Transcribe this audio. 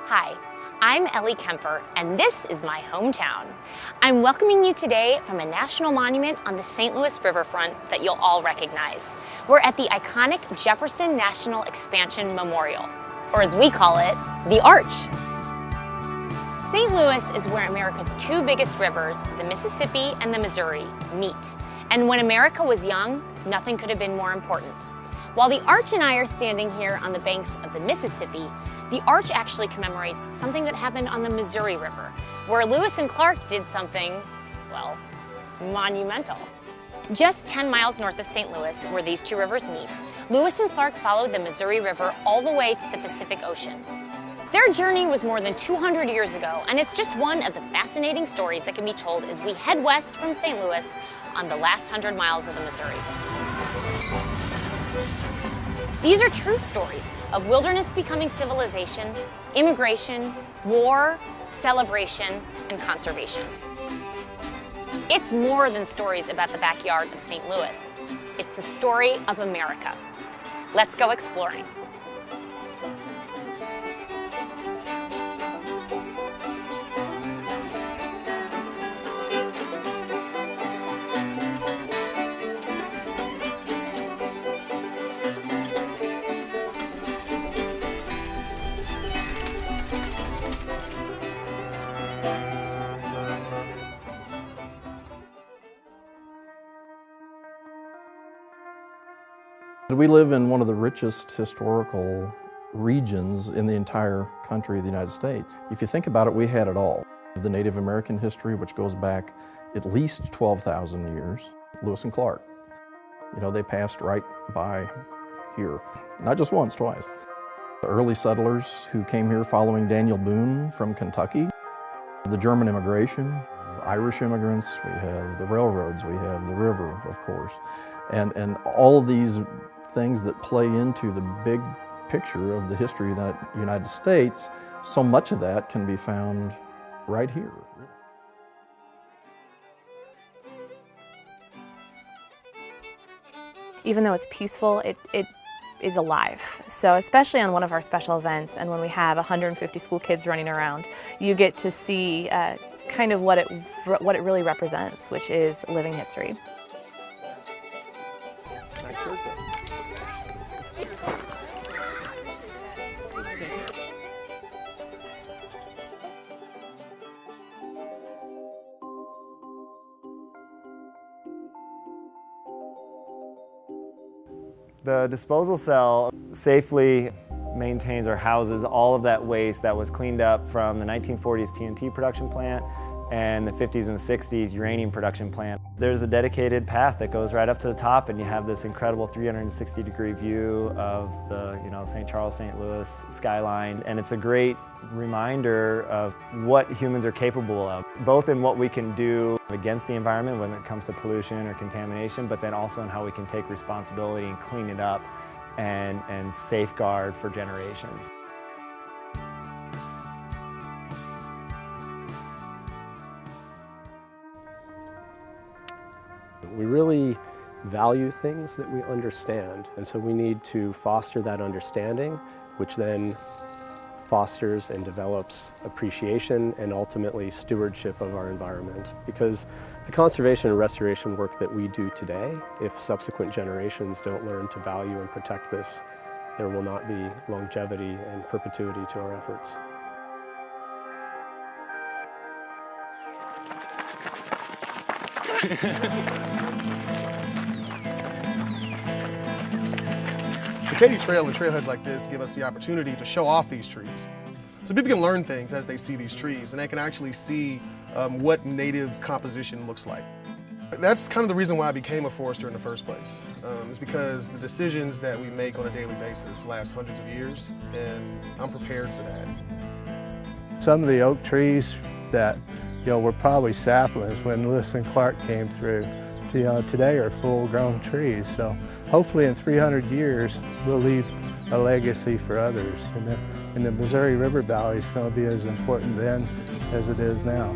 Hi, I'm Ellie Kemper, and this is my hometown. I'm welcoming you today from a national monument on the St. Louis riverfront that you'll all recognize. We're at the iconic Jefferson National Expansion Memorial, or as we call it, the Arch. St. Louis is where America's two biggest rivers, the Mississippi and the Missouri, meet. And when America was young, nothing could have been more important. While the Arch and I are standing here on the banks of the Mississippi, the Arch actually commemorates something that happened on the Missouri River, where Lewis and Clark did something, well, monumental. Just 10 miles north of St. Louis, where these two rivers meet, Lewis and Clark followed the Missouri River all the way to the Pacific Ocean. Their journey was more than 200 years ago, and it's just one of the fascinating stories that can be told as we head west from St. Louis on the last 100 miles of the Missouri. These are true stories of wilderness becoming civilization, immigration, war, celebration, and conservation. It's more than stories about the backyard of St. Louis. It's the story of America. Let's go exploring. We live in one of the richest historical regions in the entire country of the United States. If you think about it, we had it all. The Native American history, which goes back at least 12,000 years. Lewis and Clark, they passed right by here. Not just once, twice. The early settlers who came here following Daniel Boone from Kentucky. The German immigration, Irish immigrants, we have the railroads, we have the river, of course. And all of these things that play into the big picture of the history of the United States, so much of that can be found right here. Even though it's peaceful, it is alive. So especially on one of our special events and when we have 150 school kids running around, you get to see kind of what it really represents, which is living history. The disposal cell safely maintains or houses all of that waste that was cleaned up from the 1940s TNT production plant and the 50s and 60s uranium production plant. There's a dedicated path that goes right up to the top, and you have this incredible 360-degree view of the St. Charles, St. Louis skyline, and it's a great reminder of what humans are capable of, both in what we can do against the environment when it comes to pollution or contamination, but then also in how we can take responsibility and clean it up and safeguard for generations. We really value things that we understand, and so we need to foster that understanding, which then fosters and develops appreciation and ultimately stewardship of our environment. Because the conservation and restoration work that we do today, if subsequent generations don't learn to value and protect this, there will not be longevity and perpetuity to our efforts. The Katy Trail and trailheads like this give us the opportunity to show off these trees. So people can learn things as they see these trees, and they can actually see what native composition looks like. That's kind of the reason why I became a forester in the first place, is because the decisions that we make on a daily basis last hundreds of years, and I'm prepared for that. Some of the oak trees that were probably saplings when Lewis and Clark came through, today are full-grown trees. So hopefully in 300 years, we'll leave a legacy for others. And the Missouri River Valley is going to be as important then as it is now.